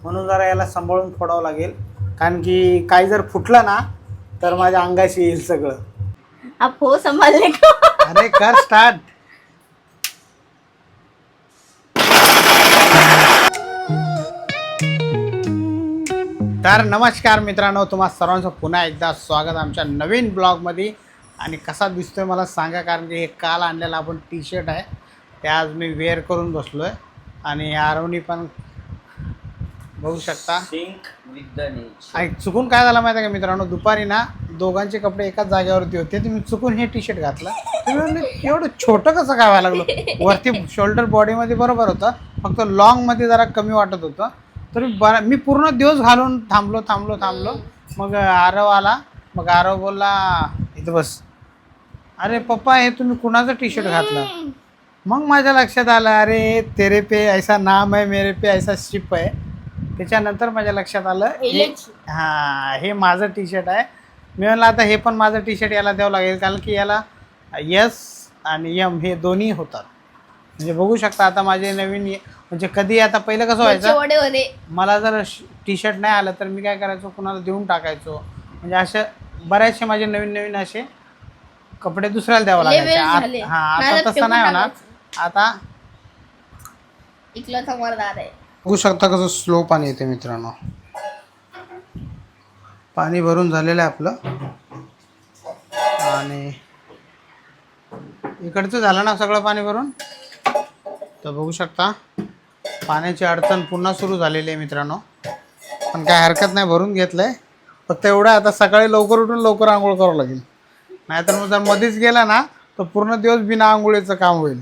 म्हणून जरा याला सांभाळून फोडावं लागेल, कारण की काही जर फुटलं ना तर माझ्या अंगाशी येईल सगळं. आप हो संभालने को. अरे कर स्टार्ट. तर नमस्कार मित्रांनो, तुम्हा सर्वांचं पुन्हा एकदा स्वागत आमच्या नवीन ब्लॉगमध्ये. आणि कसा दिसतोय मला सांगा, कारण की हे काल आणलेला आपण टी शर्ट आहे ते आज मी वेअर करून बसलो आहे. आणि आरवणी पण बघू शकता. आणि चुकून काय झालं माहिती आहे का मित्रांनो, दुपारी ना दोघांचे कपडे एकाच जागेवरती होते, तुम्ही चुकून हे टी शर्ट घातलं. तुम्ही म्हणले एवढं छोटं कसं काय व्हायला लागलं. वरती शोल्डर बॉडीमध्ये बरोबर होतं, फक्त लॉंगमध्ये जरा कमी वाटत होतं. तर मी पूर्ण दिवस घालून थांबलो. मग आरव आला. मग आरव बोलला इथं बस. अरे पप्पा, हे तुम्ही कुणाचं टी शर्ट घातलं. मग माझ्या लक्षात आलं, अरे तेरे पे ऐसा नाम है, मेरे पे ऐसा शिप आहे. त्याच्यानंतर माझ्या लक्षात आलं हे माझं टी शर्ट आहे. मी म्हणलं आता हे पण माझं टी शर्ट याला द्यावं लागेल, कारण की याला यस आणि यम हे दोन्ही होतात. म्हणजे बघू शकता आता माझे नवीन म्हणजे कधी आता पहिलं कसं व्हायचं, मला जर टी शर्ट नाही आलं तर मी काय करायचो, कुणाला देऊन टाकायचो. म्हणजे असे बऱ्याचशे माझे नवीन असे कपडे दुसऱ्याला द्यावं लागायचे. आता तसं नाही होणार. आता बघू शकता कसं स्लो पाणी येते मित्रांनो. पाणी भरून झालेलं आहे आपलं. आणि इकडचं झालं ना सगळं पाणी भरून. तर बघू शकता पाण्याची अडचण पुन्हा सुरू झालेली आहे मित्रांनो. पण काय हरकत नाही, भरून घेतलं आहे. फक्त एवढं आता सकाळी लवकर उठून लवकर आंघोळ करावं लागेल, नाहीतर मग जर मध्येच गेला ना तर पूर्ण दिवस बिना आंघोळीचं काम होईल.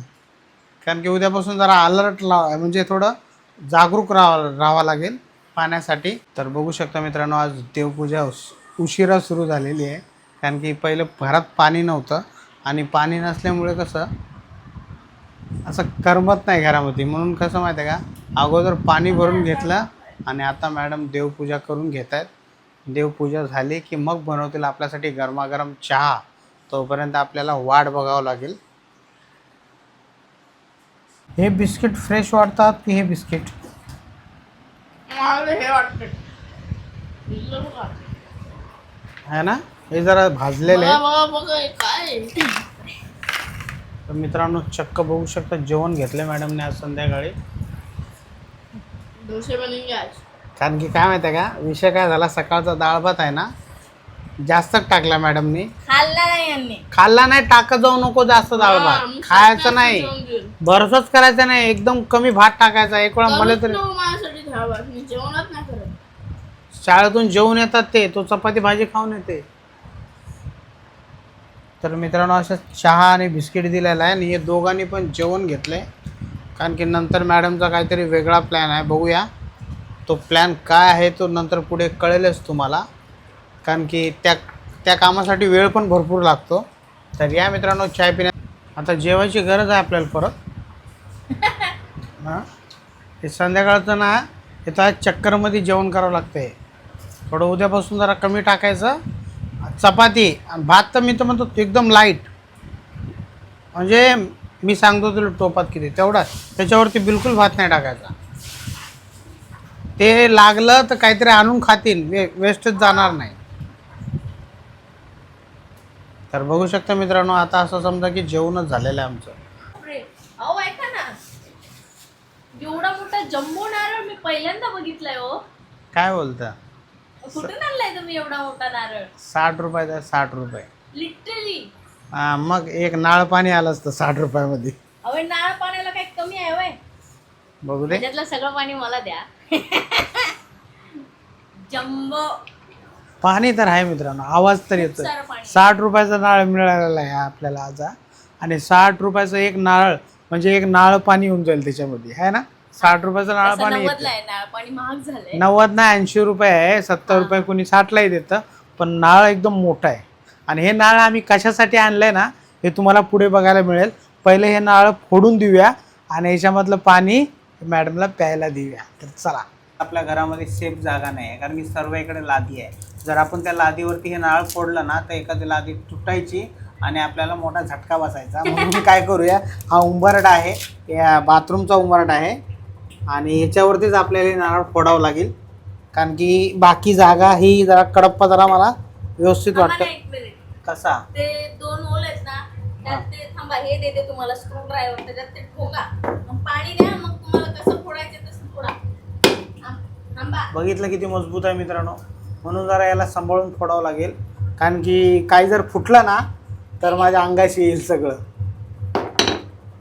कारण की उद्यापासून जरा अलर्ट म्हणजे थोडं जागरूक राहावं लागेल पाण्यासाठी. तर बघू शकता मित्रांनो, आज देवपूजा उशिरा सुरू झालेली आहे. कारण की पहिलं घरात पाणी नव्हतं, आणि पाणी नसल्यामुळे कसं असं करमत नाही घरामध्ये. म्हणून कसं माहिती आहे का, अगोदर पाणी भरून घेतलं आणि आता मॅडम देवपूजा करून घेत आहेत. देवपूजा झाली की मग बनवतील आपल्यासाठी गरमागरम चहा. तोपर्यंत आपल्याला वाट बघावं लागेल. हे बिस्किट फ्रेश वाटतात की हे बिस्किट है ना, हे जरा भाजलेले आहेत. तर मित्रांनो चक्क बघू शकता जेवण घेतलं मॅडमने आज संध्याकाळी. कारण की काय माहिती आहे का, विषय काय झाला, सकाळचा डाळ भात आहे ना जास्तच टाकला मॅडमनी. खाल्ला नाही, टाकत जाऊ नको जास्त डाळ भात. खायचं नाही, भरसच करायचं नाही, एकदम कमी भात टाकायचा. एक वेळा मला तरी शाळेतून जेवून येतात ते, तो चपाती भाजी खाऊन येते. तर मित्रांनो असं चहा आणि बिस्किट दिलेला आहे. आणि हे दोघांनी पण जेवण घेतलंय, कारण की नंतर मॅडमचा काहीतरी वेगळा प्लॅन आहे. बघूया तो प्लॅन काय आहे, तो नंतर पुढे कळेलच तुम्हाला. कारण की त्या कामासाठी वेळ पण भरपूर लागतो. तर या मित्रांनो चाय पिण्या आता जेवायची गरज आहे आपल्याला परत. हां, हे संध्याकाळचं ना इथं चक्करमध्ये जेवण करावं लागतं. थोडं उद्यापासून जरा कमी टाकायचं. चपाती आणि भात तर मी तर म्हणतो एकदम लाईट. म्हणजे मी सांगतो तुला टोपात किती तेवढाच, त्याच्यावरती बिलकुल भात नाही टाकायचा. ते लागलं तर काहीतरी आणून खातील, वेस्टच जाणार नाही. तर बघू शकता मित्रांनो, आता असं समजा की जेवणच झालेलं आहे आमचं. अहो ऐका ना, एवढा मोठा जम्बो नारळ मी पहिल्यांदा बघितलाय. हो काय बोलता, कुठून आणलाय तुम्ही एवढा मोठा नारळ? 60 रुपयाचा. 60 रुपये लिटरली. मग एक नाळ पाणी आलं असतं 60 रुपयामध्ये. अहो नारळ पाण्याला काही कमी आहे वय? बघू दे, त्यातलं सगळं पाणी मला द्या. जम्बो पाणी तर आहे मित्रांनो, आवाज तर येतो. 60 रुपयाचा नारळ मिळालेला आहे आपल्याला आज. आणि 60 रुपयाचं एक नारळ म्हणजे एक नाळ पाणी होऊन जाईल त्याच्यामध्ये, आहे ना. 60 रुपयाचं नाळ पाणी, 90 नाही 80 रुपये आहे. 70 रुपये कोणी 60लाही देतं, पण नाळ एकदम मोठा आहे. आणि हे नाळ आम्ही कशासाठी आणलंय ना हे तुम्हाला पुढे बघायला मिळेल. पहिले हे नाळ फोडून देऊया आणि याच्यामधलं पाणी मॅडमला प्यायला देऊया. तर चला. आपल्या घरामध्ये सेफ जागा नाही आहे, कारण की सर्व इकडे लादी आहे. जर आपण त्या लादीवरती हे नाळ फोडलं ना तर एखादी लादी तुटायची आणि आपल्याला मोठा झटका बसायचा. म्हणून काय करूया, हा उंबरडा आहे, या बाथरूमचा उंबरडा आहे. आणि याच्यावरतीच आपल्याला नारळ फोडावं लागेल, कारण की बाकी जागा ही जरा कडप्पा जरा मला व्यवस्थित थांबा ना वाटतं. एक मिनिट. कसा? ते 2 होल आहेत ना, त्यात ते थांबा, हे देते तुम्हाला स्क्रू ड्रायव्हर, त्याच्यात ते ठोका, मग पाणी द्या, मग तुम्हाला कसं फोडायचं तसं फोडा. थांबा. बघितलं किती मजबूत आहे मित्रांनो, म्हणून जरा याला सांभाळून फोडावं लागेल, कारण की काही जर फुटलं ना तर माझ्या अंगाशी येईल सगळं.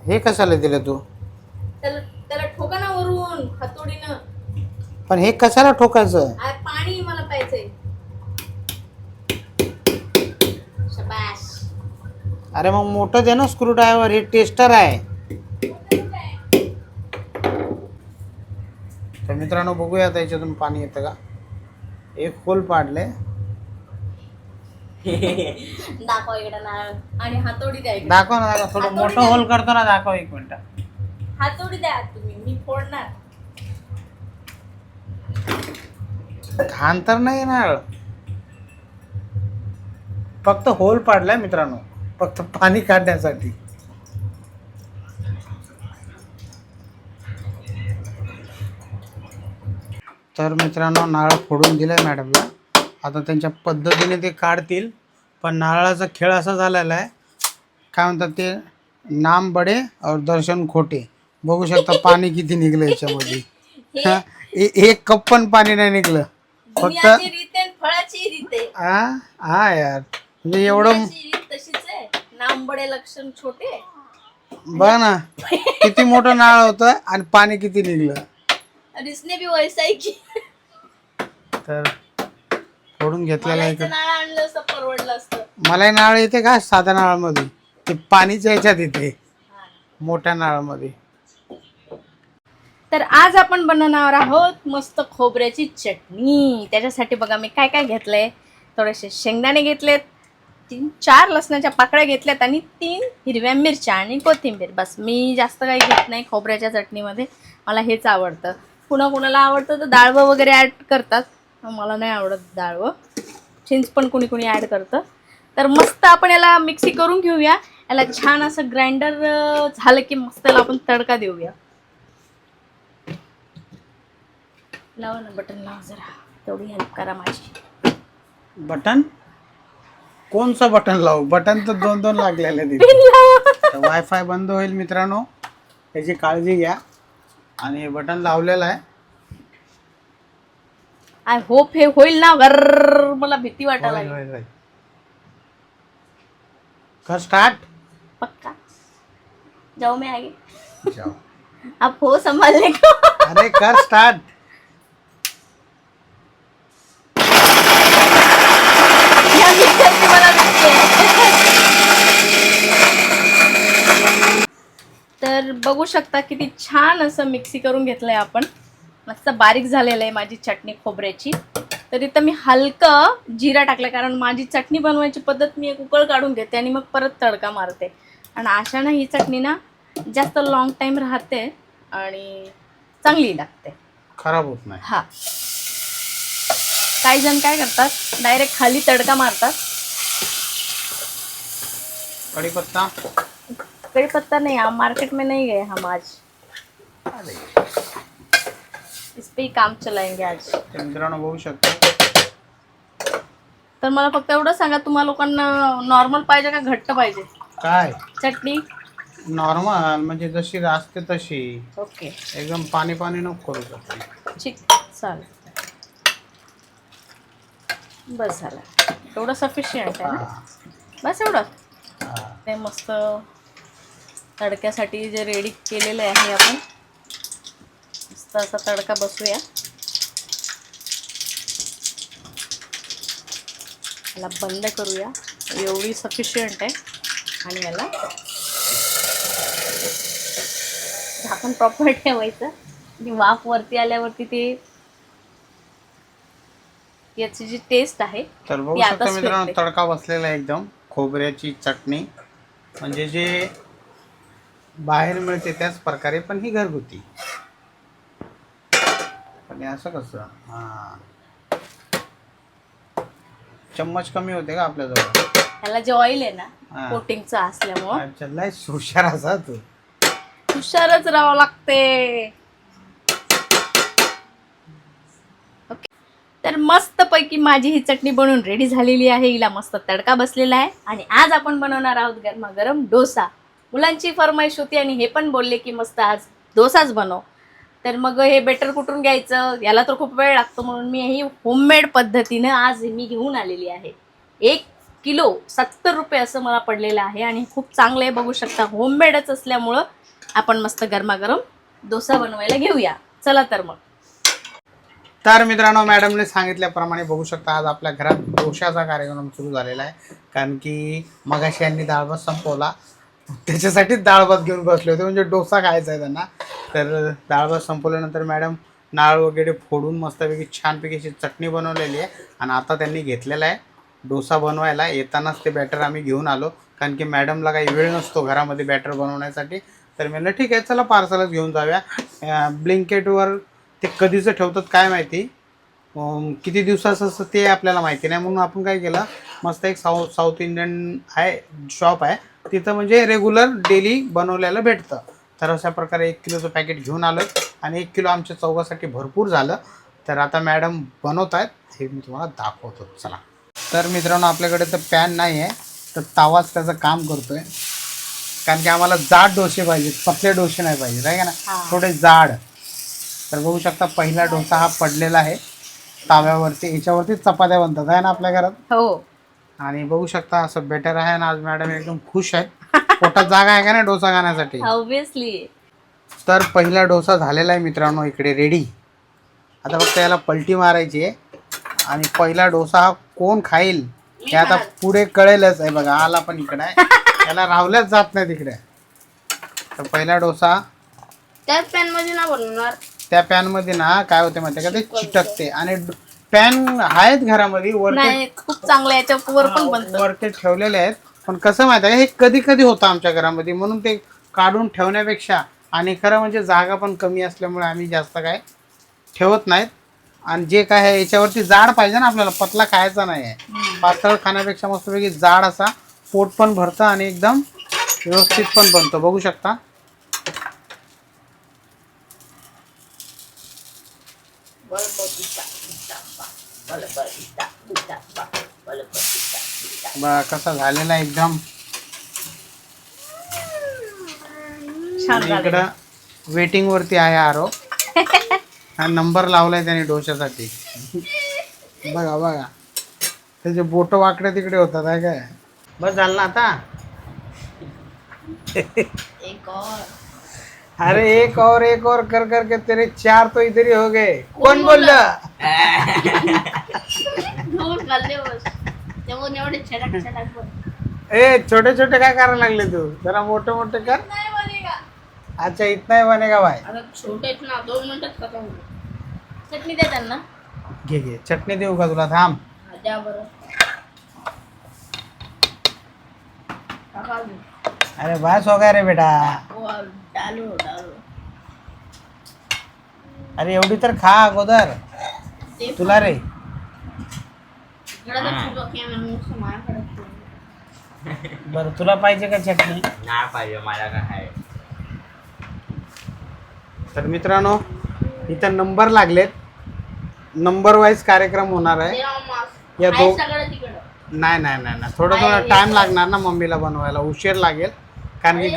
हे कशाला दिलं तू? त्याला त्याला ठोका ना वरून हातोडीनं. पण हे कशाला ठोकायचं? पाणी मला प्यायचंय. शबाश. अरे मग मोठं दे ना स्क्रू ड्रायव्हर, हे टेस्टर आहे. तर मित्रांनो बघूया त्याच्यातून पाणी येतं का. एक होल पाडले. दाखव इकडे नारळ आणि हातोडी द्या इकडे. दाखव ना, दाखव. थोडं हातोडी मोठं द्या. होल करतो ना, दाखव 1 मिनिट. हातोडी द्या तुम्ही, मी फोडणार. घाण तर नाही येणार, फक्त होल पाडलाय मित्रांनो, फक्त पाणी काढण्यासाठी. तर मित्रांनो नारळ फोडून दिलाय मॅडमला, आता त्यांच्या पद्धतीने ते काढतील. पण नारळाचा खेळ असा झालेला आहे, काय म्हणतात ते, नाम बडे और दर्शन खोटे. बघू शकता पाणी किती निघलं याच्यामध्ये. हा, एक कप पण पाणी नाही निघलं, फक्त दुनियाची रीत आहे, फळाची रीत आहे. हा यार, म्हणजे एवढं दुनियाची रीत तशीच आहे, नाम बडे लक्षण छोटे. बघ ना किती मोठं नारळ होतं आणि पाणी किती निघलं. और इसने भी वैसा ही किया. तर फोडून घेतलेला मला आहे. इथं नारळ आणलं असतं परवडलं असतं. मला नारळ येते का साध्या नारळामध्ये, ते पाणीच्या ह्याच्यात येते, मोठ्या नारळामध्ये. तर आज आपण बनवणार आहोत मस्त खोबऱ्याची चटणी. त्याच्यासाठी बघा मी काय काय घेतलंय. थोडेसे शेंगदाणे घेतलेत, 3-4 लसणाच्या पाकळ्या घेतल्यात आणि 3 हिरव्या मिरच्या आणि कोथिंबीर. बस, मी जास्त काही घेत नाही खोबऱ्याच्या चटणीमध्ये, मला हेच आवडतं. कुणाला आवडतं तर डाळवं वगैरे ॲड करतात, मला नाही आवडत डाळवं. चिंच पण कुणी ॲड करतं. तर मस्त आपण याला मिक्सी करून घेऊया. याला छान असं ग्राइंडर झालं की मस्त त्याला आपण तडका देऊया. लावा ना बटन, लावा जरा, तेवढी हेल्प करा माझी. बटन कोणचं बटन लावू? बटन तर 2 लागलेले लावा. वायफाय बंद होईल मित्रांनो, त्याची काळजी घ्या. आणि हे बटन लावलेलं आहे. आय होप हे होईल ना. गर, मला भीती वाटायला लागली. कर स्टार्ट. पक्का जाओ मैं आगे. जाओ. आप हो संभालने को. अरे कर स्टार्ट. या मिक्सरची मला भीती. तर बघू शकता किती छान असं मिक्सी करून घेतलंय आपण. मस्त बारीक झालेलं आहे माझी चटणी खोबऱ्याची. तर इथं मी हलकं जिरा टाकलं, कारण माझी चटणी बनवायची पद्धत, मी एक उकळ काढून घेते आणि मग परत तडका मारते. आणि अशानं ही चटणी ना जास्त लॉंग टाईम राहते आणि चांगली लागते, खराब होत नाही. हा. काही जण काय करतात, डायरेक्ट खाली तडका मारतात. कढीपत्ता. कढ़ीपत्ता नहीं, हम मार्केट में नहीं गए हम आज, इस पे ही काम चलाएंगे आज. तर मित्रांनो बघू शकता. तर मला फक्त एवढं सांगा, तुम्हा लोकांना नॉर्मल पाहिजे का घट्ट पाहिजे काय चटणी? नॉर्मल म्हणजे जशी असते तशी, ओके, एकदम पाणी पाणी नको करू शकते. ठीक, चालेल. बस झालं, एवढं सफिशियंट आहे ना. हा. बस एवढं. हा. ते मस्त तडक्यासाठी जे रेडी केलेलं आहे आपण, मस्त असा तडका बसूया. याला बंद करूया, एवढी सफिशियंट आहे. आणि याला झाकण प्रॉपर ठेवायचं आणि वाफ वरती आल्यावरती ते याची जी टेस्ट आहे तर बघू ती आता शकता मित्रांनो, सुटते. तडका बसलेला आहे एकदम. खोबऱ्याची चटणी म्हणजे जे बाहेर मिळते त्याच प्रकारे, पण ही घरगुती. पण हे असं कसं, हा चम्मच कमी होते का आपल्याजवळ? ह्याला जे ऑइल आहे हा. ना कोटिंगचं असल्यामुळं अच्छा, लय हुशार असा तू. हुशारच राहावं लागते. तर मस्तपैकी माझी ही चटणी बनवून रेडी झालेली आहे. हिला मस्त तडका बसलेला आहे आणि आज आपण बनवणार आहोत गरमागरम डोसा. मुलांची फरमाईश होती आणि हे पण बोलले की मस्त आज डोसाच बनव. तर मग हे बेटर कुठून घ्यायचं, याला तर खूप वेळ लागतो, म्हणून मी ही होममेड पद्धतीनं आज मी घेऊन आलेली आहे. 1 किलो 70 रुपये असं मला पडलेलं आहे आणि खूप चांगलं आहे. बघू शकता होममेडच असल्यामुळं आपण मस्त गरमागरम डोसा बनवायला घेऊया. चला तर मग. तर मित्रांनो, मॅडमने सांगितल्याप्रमाणे बघू शकता आज आपल्या घरात डोशाचा कार्यक्रम सुरू झालेला आहे. कारण की मगाशी यांनी डाळभात संपवला, त्याच्यासाठीच डाळभात घेऊन बसले होते, म्हणजे डोसा खायचा आहे त्यांना. तर डाळभात संपवल्यानंतर मॅडम नारळ वगैरे फोडून मस्तपैकी छानपैकी अशी चटणी बनवलेली आहे आणि आता त्यांनी घेतलेला आहे डोसा बनवायला. येतानाच ते बॅटर आम्ही घेऊन आलो, कारण की मॅडमला काही वेळ नसतो घरामध्ये बॅटर बनवण्यासाठी. तर मी म्हणलं ठीक आहे, चला पार्सलच घेऊन जाऊया. ब्लिंकेटवर ते कधीचं ठेवतात काय माहिती, किती दिवसाचं असतं ते आपल्याला माहिती नाही, म्हणून आपण काय केलं, मस्त एक साऊथ इंडियन आहे शॉप आहे तिथं, म्हणजे रेग्युलर डेली बनवलेलं भेटतं. तर अशा प्रकारे 1 किलोचं पॅकेट घेऊन आलो आणि 1 किलो आमच्या चौघासाठी भरपूर झालं. तर आता मॅडम बनवत आहेत, हे मी तुम्हाला दाखवतो. चला. तर मित्रांनो, आपल्याकडे तर पॅन नाही आहे, तर तावाच त्याचं काम करतोय, कारण की आम्हाला जाड डोसे पाहिजेत, पतले डोसे नाही पाहिजेत, आहे का ना, थोडे जाड. तर बघू शकता पहिला डोसा हा पडलेला आहे ताव्यावरती. याच्यावरती चपात्या बनतात आहे ना आपल्या घरात. हो. आणि बघू शकता असं बेटर आहे ना. आज मॅडम एकदम खुश आहेत, पोटात जागा आहे का नाही डोसा खाण्यासाठी. ऑब्विसली. तर पहिला डोसा झालेला आहे मित्रांनो, इकडे रेडी. आता फक्त याला पलटी मारायची आहे आणि पहिला डोसा हा कोण खाईल हे आता पुढे कळेलच. आहे बघा, आला पण इकडे आहे, याला रावल्याच जात नाही तिकडे. तर पहिला डोसा त्याच पॅन मध्ये ना बनवणार. त्या पॅन मध्ये ना काय होते माहिती का, ते चिटकते. आणि पॅन आहेत घरामध्ये नाही, खूप चांगलं याच्यावर पण बनतं. वरती ठेवलेले आहेत, पण कसं माहिती आहे, हे कधी कधी होतं आमच्या घरामध्ये, म्हणून ते काढून ठेवण्यापेक्षा, आणि खरं म्हणजे जागा पण कमी असल्यामुळे आम्ही जास्त काय ठेवत नाहीत. आणि जे काय आहे याच्यावरती जाड पाहिजे ना आपल्याला, पतला खायचा नाही आहे. पातळ खाण्यापेक्षा मस्तपैकी जाड असा पोट पण भरतं आणि एकदम व्यवस्थित पण बनतो. बघू शकता. बघा कसा झालेला आहे एकदम. इकडं वेटिंग वरती आहे आरो, हा नंबर लावलाय त्याने डोशासाठी. बघा बघा, त्याचे बोट वाकडे तिकडे होतात आहे काय. बस झालं ना आता. अरे एक और कर करके तेरे 4 तो इधर ही हो गए. कोण बोललं. ए छोटे छोटे काय करायला लागले तू, जरा मोठे मोठे कर. अच्छा इतना ही बनेगा भाई. छोटे ना 2 मिनिटात खतम होईल. चटणी दे त्यांना. घे घे, चटणी देऊ का तुला, थांब. द्या बरं. अरे बस हो गया रे बेटा. डालो डालो. अरे एवढी तर खा अगोदर तुला रे. बरं तुला पाहिजे का चटणी. नाही पाहिजे मला, काय आहे. तर मित्रांनो, इथं नंबर लागलेत, नंबर वाईज कार्यक्रम होणार आहे. या नाही नाही नाही नाही, थोडा टाइम लागणार ना मम्मीला बनवायला, उशीर लागेल, कारण की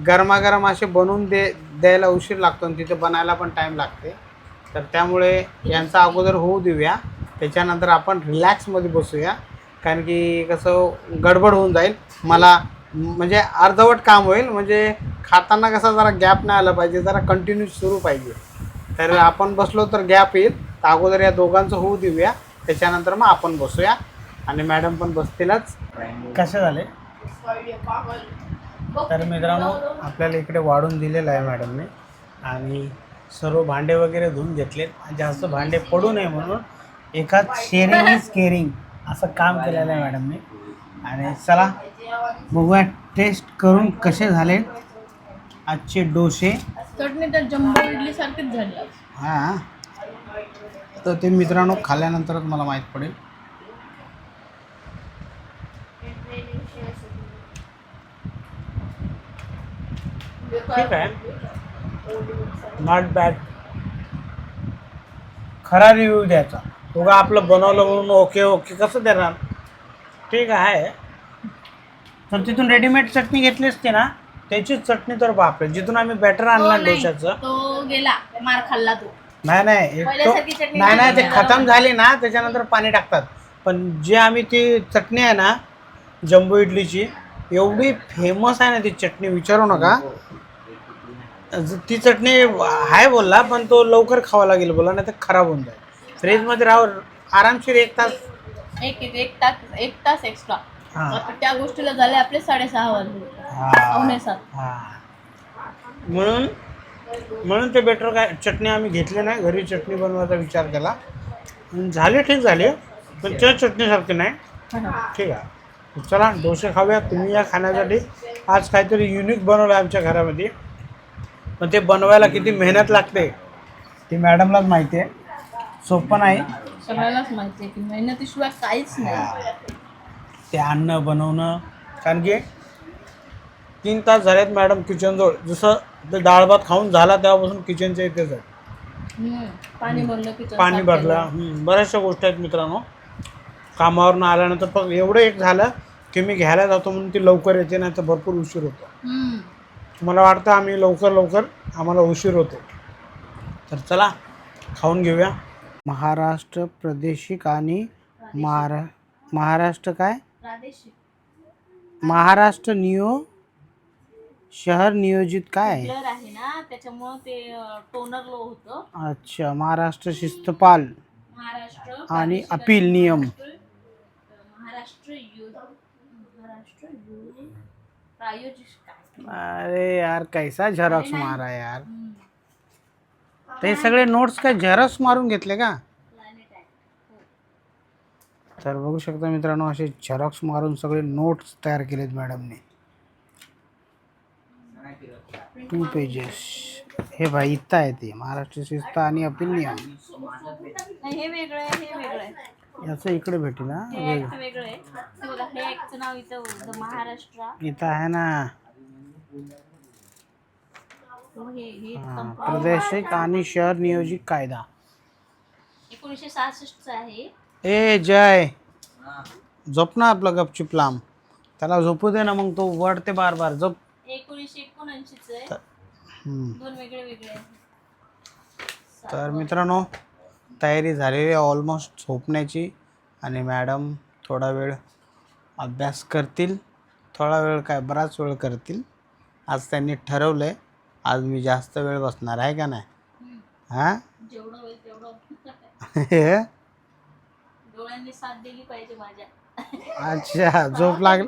गरमागरम असे बनवून द्यायला उशीर लागतो आणि तिथे बनायला पण टाइम लागते. तर त्यामुळे यांचा अगोदर होऊ देऊया, त्याच्यानंतर आपण रिलॅक्समध्ये बसूया, कारण की कसं गडबड होऊन जाईल मला, म्हणजे अर्धवट काम होईल. म्हणजे खाताना कसा जरा गॅप नाही आला पाहिजे, जरा कंटिन्यू सुरू पाहिजे. तर आपण बसलो तर गॅप येईल. तर अगोदर या दोघांचं होऊ देऊया, त्याच्यानंतर मग आपण बसूया आणि मॅडम पण बसतीलच. कसे झाले. तर मित्रांनो, आपल्याला इकडे वाढून दिलेलं आहे मॅडमने आणि सर्व भांडे वगैरे धुवून घेतलेत. जास्त भांडे पडू नये म्हणून एकाच शेअरिंग इज केअरिंग असं काम केलेलं आहे मॅडमने. आणि चला बघूया टेस्ट करून कसे झाले आजचे डोसे. चटणी तर जम्बो इडली सारखीच झाली. हां, तर ते मित्रांनो खाल्ल्यानंतरच मला माहीत पडेल. ठीक आहे, नॉट बॅड. खरा रिव्ह्यू द्यायचा. उगा आपलं बनवलं म्हणून ओके ओके कसं देणार. ठीक आहे. तर तिथून रेडीमेड चटणी घेतली असते ना, त्याची चटणी तर बापरे. जिथून आम्ही बॅटर आणला तो नाही, डोशाचं, तो गेला, मार खाल्ला तो. नाही पहिल्यासारखी चटणी नाही नाही, ते नाही, खतम झाली ना त्याच्यानंतर पाणी टाकतात. पण जे आम्ही ती चटणी आहे ना जम्बो इडलीची, एवढी फेमस आहे ना ती चटणी, विचारू नका. ती चटणी आहे बोलला, पण तो लवकर खावा लागेल बोला, नाही तर खराब होऊन जाईल. फ्रीजमध्ये राहू आरामशीर 1 तास. एक तास एक्स्ट्रा. हां त्या गोष्टीला झाले आपले 6:30 वाजले. पावणे 7. म्हणून ते बेटर काय चटणी आम्ही घेतली नाही. घरी चटणी बनवायचा विचार केला, झाली ठीक झाली, पण त्या चटणीसारखी नाही. ठीक आहे, चला डोसे खाऊया. तुम्ही या खाण्यासाठी आज काहीतरी युनिक बनवलं आहे आमच्या घरामध्ये. पण ते बनवायला किती मेहनत लागते ती मॅडमलाच माहिती आहे. सोपं नाही. सगळ्यालाच माहिती आहे की मेहनतीशिवाय काहीच नाही. ते अन्न बनवणं, कारण की 3 तास झालेत मॅडम किचनजवळ. जसं ते डाळ भात खाऊन झाला तेव्हापासून किचनच्या इथेच आहे. पाणी भरलं की पाणी भरलं, बऱ्याचशा गोष्टी आहेत मित्रांनो. कामावरून आल्यानंतर फक्त एवढं एक झालं की मी घ्यायला जातो म्हणून ती लवकर येते, नाही तर भरपूर उशीर होतो. मला वाटतं आम्ही लवकर आम्हाला उशीर होतो. तर चला खाऊन घेऊया. महाराष्ट्र प्रादेशिक आणि महाराष्ट्र काय महाराष्ट्र शहर नियोजित काय आहे? ब्लर आहे ना, त्याच्यामुळं ते टोनर लो होतं. अच्छा, महाराष्ट्र शिस्तपाल महाराष्ट्र आणि अपील नियम. प्रायोजित काय? अरे यार कैसा झेरॉक्स मारा यार. ते सगळे नोट्स काय झेरॉक्स मारून घेतले का? तर बघू शकता मित्रांनो, असे झेरॉक्स मारून सगळे नोट्स तयार केलेत मॅडमने. 2 पेजेस. हे भाई इथं आहे ते महाराष्ट्र शिस्त आणि अपील नियम. हे वेगळं आहे, हे वेगळं आहे. याचं इकडे भेटेल ना, हे वेगळं आहे. हे बघा, हे ऍक्टचं नाव इथं होतं महाराष्ट्र. इथं आहे ना. हे प्रादेशिक आणि शहर नियोजित कायदा 1966 आहे. ए जय, झोप ना आपला गपचिप लांब. त्याला झोपू दे ना, मग तो वडते बार झोप. 1979 आहे. 2 वेगळे आहे. तर मित्रांनो, तयारी झालेली आहे ऑलमोस्ट झोपण्याची. आणि मॅडम थोडा वेळ अभ्यास करतील. थोडा वेळ काय, बराच वेळ करतील. आज त्यांनी ठरवलं आहे आज मी जास्त वेळ बसणार आहे का नाही. हां जेवढं होईल तेवढं. डोळ्यांनी साथ दिली पाहिजे माझ्या. अच्छा, झोप लाग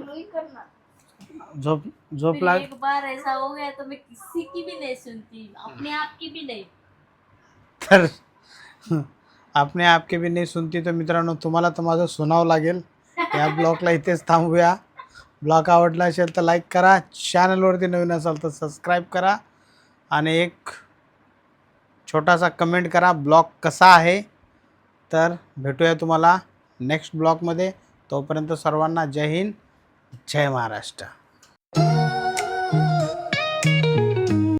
एक बार ऐसा हो गया तो मैं किसी की भी नहीं सुनती, अपने आप की भी नहीं. तर अपने आप के भी नाही सुनती. तर मित्रांनो, तुम्हाला तर माझं सुनावं लागेल. या ब्लॉगला इथेच थांबूया. ब्लॉग आवडला असेल तर लाईक करा. चॅनलवरती नवीन असाल तर सबस्क्राईब करा. आणि एक छोटासा कमेंट करा ब्लॉग कसा आहे. तर भेटूया तुम्हाला नेक्स्ट ब्लॉगमध्ये. तोपर्यंत सर्वांना जय हिंद, जय महाराष्ट्र.